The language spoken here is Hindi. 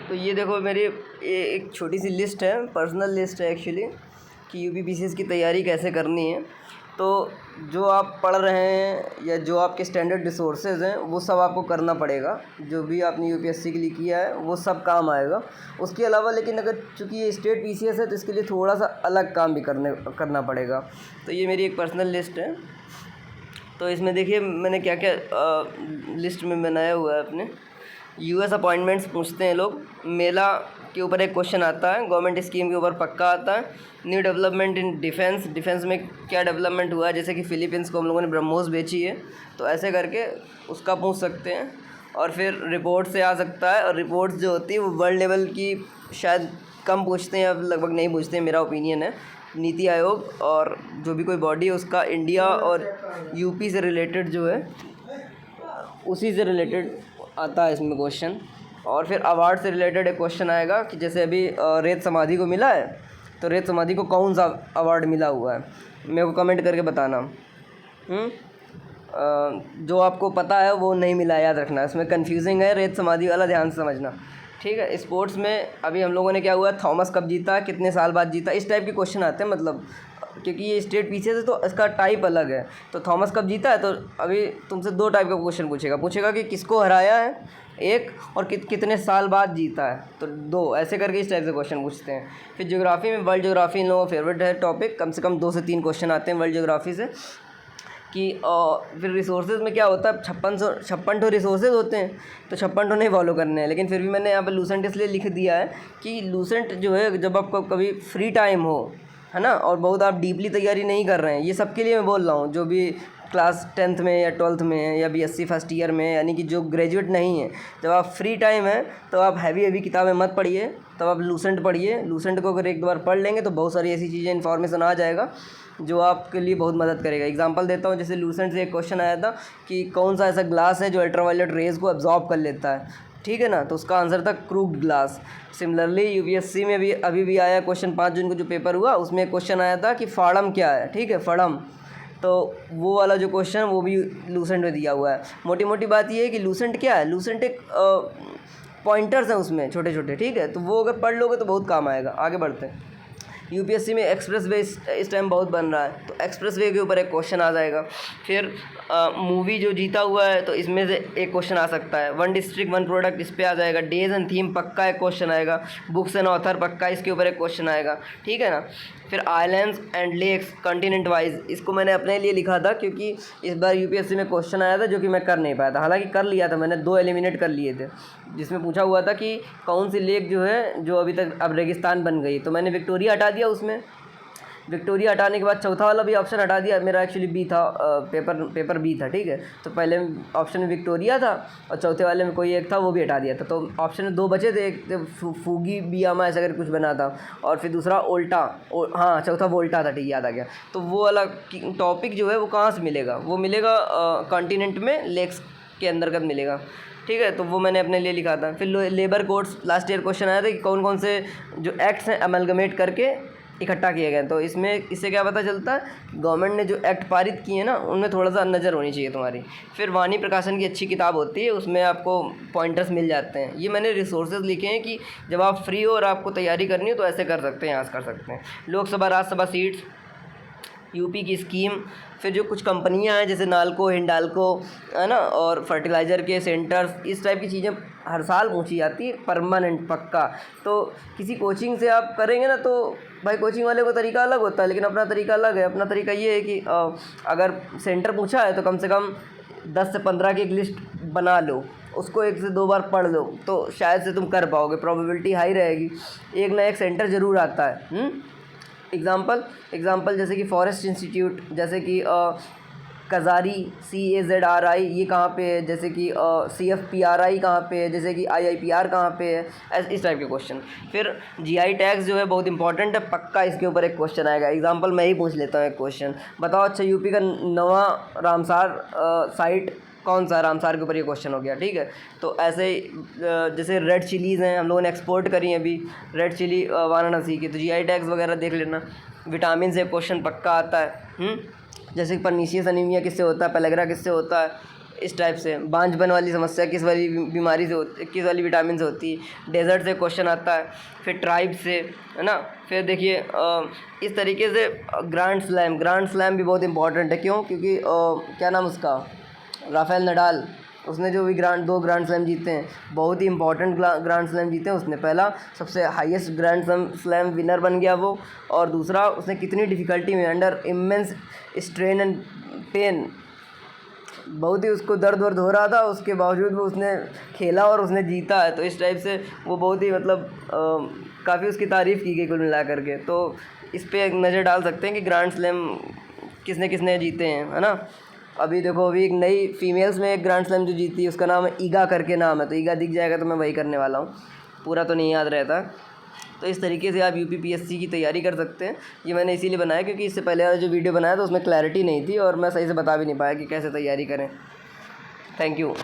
तो ये देखो मेरी एक छोटी सी लिस्ट है, पर्सनल लिस्ट है एक्चुअली, कि यूपीपीसीएस की तैयारी कैसे करनी है। तो जो आप पढ़ रहे हैं या जो आपके स्टैंडर्ड रिसोर्सेज हैं वो सब आपको करना पड़ेगा। जो भी आपने यूपीएससी के लिए किया है वो सब काम आएगा। उसके अलावा लेकिन अगर चूँकि ये स्टेट पीसीएस है तो इसके लिए थोड़ा सा अलग काम भी करना पड़ेगा। तो ये मेरी एक पर्सनल लिस्ट है। तो इसमें देखिए मैंने क्या क्या लिस्ट में बनाया हुआ है अपने। यूएस अपॉइंटमेंट्स पूछते हैं लोग, मेला के ऊपर एक क्वेश्चन आता है, गवर्नमेंट स्कीम के ऊपर पक्का आता है। न्यू डेवलपमेंट इन डिफेंस में क्या डेवलपमेंट हुआ है, जैसे कि फ़िलीपींस को हम लोगों ने ब्रह्मोस बेची है, तो ऐसे करके उसका पूछ सकते हैं। और फिर रिपोर्ट से आ सकता है, और रिपोर्ट्स जो होती है वो वर्ल्ड लेवल की शायद कम पूछते हैं, अब लगभग नहीं पूछते हैं, मेरा ओपिनियन है। नीति आयोग और जो भी कोई बॉडी है उसका इंडिया और यूपी से रिलेटेड जो है उसी से रिलेटेड आता है इसमें क्वेश्चन। और फिर अवार्ड से रिलेटेड एक क्वेश्चन आएगा कि जैसे अभी रेत समाधि को मिला है, तो रेत समाधि को कौन सा अवार्ड मिला हुआ है, मेरे को कमेंट करके बताना। जो आपको पता है वो नहीं मिला, याद रखना, इसमें कन्फ्यूजिंग है रेत समाधि वाला, ध्यान से समझना, ठीक है। स्पोर्ट्स में अभी हम लोगों ने क्या हुआ, थॉमस कब जीता, कितने साल बाद जीता, इस टाइप के क्वेश्चन आते हैं। मतलब क्योंकि ये स्टेट पीछे से तो इसका टाइप अलग है। तो थॉमस कब जीता है, तो अभी तुमसे दो टाइप का क्वेश्चन पूछेगा कि किसको हराया है एक, और कितने साल बाद जीता है, तो दो, ऐसे करके इस टाइप से क्वेश्चन पूछते हैं। फिर ज्योग्राफी में वर्ल्ड ज्योग्राफी इन लोगों का फेवरेट है टॉपिक, कम से कम 2 से 3 क्वेश्चन आते हैं वर्ल्ड ज्योग्राफी से। कि फिर रिसोर्सेज में क्या होता है, 56 ठो रिसोर्सेज होते हैं, तो 56 ठो नहीं फॉलो करने हैं। लेकिन फिर भी मैंने यहाँ पर लूसेंट इसलिए लिख दिया है कि लूसेंट जो है, जब आपको कभी फ्री टाइम हो, है ना, और बहुत आप डीपली तैयारी नहीं कर रहे हैं, ये सबके लिए मैं बोल रहा हूँ, जो भी क्लास 10th में या 12th में है या बीएससी फर्स्ट ईयर में, यानी कि जो ग्रेजुएट नहीं है, जब आप फ्री टाइम है तो आप हैवी किताबें मत पढ़िए, तब आप लूसेंट पढ़िए। लूसेंट को अगर एक दो बार पढ़ लेंगे तो बहुत सारी ऐसी चीज़ें, इन्फॉर्मेशन आ जाएगा जो आपके लिए बहुत मदद करेगा। एग्जांपल देता हूँ, जैसे लूसेंट से एक क्वेश्चन आया था कि कौन सा ऐसा ग्लास है जो अल्ट्रावायलेट रेज़ को एब्जॉर्ब कर लेता है, ठीक है ना, तो उसका आंसर था क्रूग्ड ग्लास। सिमिलरली यूपीएससी में भी अभी भी आया क्वेश्चन, 5 जून को जो पेपर हुआ उसमें एक क्वेश्चन आया था कि फाड़म क्या है, ठीक है, फड़म, तो वो वाला जो क्वेश्चन वो भी लूसेंट में दिया हुआ है। मोटी मोटी बात ये है कि लूसेंट क्या है, लूसेंट एक पॉइंटर्स हैं उसमें छोटे छोटे, ठीक है, तो वो अगर पढ़ लोगे तो बहुत काम आएगा। आगे बढ़ते हैं। यूपीएससी में एक्सप्रेस वे इस टाइम बहुत बन रहा है, तो एक्सप्रेस वे के ऊपर एक क्वेश्चन आ जाएगा। फिर मूवी जो जीता हुआ है तो इसमें से एक क्वेश्चन आ सकता है। 1 डिस्ट्रिक्ट 1 प्रोडक्ट इस पे आ जाएगा। डेज एंड थीम पक्का एक क्वेश्चन आएगा। बुक्स एंड ऑथर पक्का इसके ऊपर एक क्वेश्चन आएगा, ठीक है ना। फिर islands and lakes continent wise, इसको मैंने अपने लिए लिखा था क्योंकि इस बार यूपीएससी में क्वेश्चन आया था जो कि मैं कर नहीं पाया था, हालांकि कर लिया था मैंने, 2 एलिमिनेट कर लिए थे, जिसमें पूछा हुआ था कि कौन सी लेक जो है जो अभी तक अब रेगिस्तान बन गई, तो मैंने विक्टोरिया हटा दिया उसमें। विक्टोरिया हटाने के बाद चौथा वाला भी ऑप्शन हटा दिया, मेरा एक्चुअली बी था, पेपर बी था, ठीक है, तो पहले ऑप्शन में विक्टोरिया था और चौथे वाले में कोई एक था वो भी हटा दिया था, तो ऑप्शन में 2 बचे थे, एक फूगी बियामा ऐसा करके कुछ बना था, और फिर दूसरा ओल्टा, हाँ चौथा वोल्टा था, ठीक, याद आ गया। तो वो वाला टॉपिक जो है वो कहाँ से मिलेगा, वो मिलेगा कॉन्टिनेंट में, लेक्स के अंतर्गत मिलेगा, ठीक है, तो वो मैंने अपने लिए लिखा था। फिर labour codes last year question आया था कि कौन कौन से जो एक्ट्स हैं अमलगमेट करके इकट्ठा किए गए, तो इसमें इससे क्या पता चलता है, गवर्नमेंट ने जो एक्ट पारित किए ना उनमें थोड़ा सा नज़र होनी चाहिए तुम्हारी। फिर वाणी प्रकाशन की अच्छी किताब होती है, उसमें आपको पॉइंटर्स मिल जाते हैं। ये मैंने रिसोर्सेज लिखे हैं कि जब आप फ्री हो और आपको तैयारी करनी हो तो ऐसे कर सकते हैं, यहाँ से कर सकते हैं। लोकसभा राज्यसभा सीट्स, यूपी की स्कीम, फिर जो कुछ कंपनियां हैं जैसे नाल्को, हिंडाल्को, है ना, और फर्टिलाइज़र के सेंटर्स, इस टाइप की चीज़ें हर साल पूछी जाती है, परमानेंट पक्का। तो किसी कोचिंग से आप करेंगे ना तो भाई कोचिंग वाले को तरीका अलग होता है, लेकिन अपना तरीका अलग है। अपना तरीका ये है कि अगर सेंटर पूछा है तो कम से कम 10 से 15 की एक लिस्ट बना लो, उसको 1 से 2 बार पढ़ लो, तो शायद से तुम कर पाओगे, प्रोबेबिलिटी हाई रहेगी। एक ना एक सेंटर ज़रूर आता है। एग्ज़ाम्पल जैसे कि फॉरेस्ट इंस्टीट्यूट, जैसे कि कज़ारी CAZRI ये कहाँ पे है, जैसे कि CFPRI कहाँ पे है, जैसे कि IIPR कहाँ पे है, इस टाइप के क्वेश्चन। फिर GI टैग्स जो है बहुत इंपॉर्टेंट है, पक्का इसके ऊपर एक क्वेश्चन आएगा। एग्जांपल मैं ही पूछ लेता हूँ एक क्वेश्चन, बताओ अच्छा यूपी का नवा रामसार साइट कौन सा, रामसार के ऊपर ये क्वेश्चन हो गया, ठीक है। तो ऐसे जैसे रेड चिलीज़ हैं, हम लोगों ने एक्सपोर्ट करी हैं अभी रेड चिली वाराणसी की, तो GI टैग्स वगैरह देख लेना। विटामिन से क्वेश्चन पक्का आता है। जैसे कि परनीशियस अनीमिया किससे होता है, पेलेग्रा किससे होता है, इस टाइप से बांझपन वाली समस्या किस वाली बीमारी से होती, किस वाली विटामिन से होती है। डेजर्ट से क्वेश्चन आता है, फिर ट्राइब से, है ना। फिर देखिए इस तरीके से ग्रैंड स्लैम भी बहुत इंपॉर्टेंट है। क्यों? क्योंकि क्या नाम उसका, राफेल नडाल, उसने जो भी दो ग्रैंड स्लैम जीते हैं, बहुत ही इंपॉर्टेंट ग्रैंड स्लैम जीते हैं उसने। पहला सबसे हाईएस्ट ग्रैंड स्लैम विनर बन गया वो, और दूसरा उसने कितनी डिफ़िकल्टी में, under immense strain and pain, बहुत ही उसको दर्द वर्द हो रहा था, उसके बावजूद वो उसने खेला और उसने जीता है। तो इस टाइप से वो बहुत ही मतलब काफ़ी उसकी तारीफ़ की गई कुल मिला करके। तो इस पे एक नज़र डाल सकते हैं कि ग्रैंड स्लैम किसने किसने जीते हैं, है ना। अभी देखो, अभी एक नई फीमेल्स में एक ग्रैंड स्लैम जो जीती है उसका नाम है ईगा करके नाम है, तो ईगा दिख जाएगा तो मैं वही करने वाला हूँ, पूरा तो नहीं याद रहता। तो इस तरीके से आप UPPSC की तैयारी कर सकते हैं। ये मैंने इसीलिए बनाया क्योंकि इससे पहले वाला जो वीडियो बनाया था उसमें क्लैरिटी नहीं थी और मैं सही से बता भी नहीं पाया कि कैसे तैयारी करें। Thank you.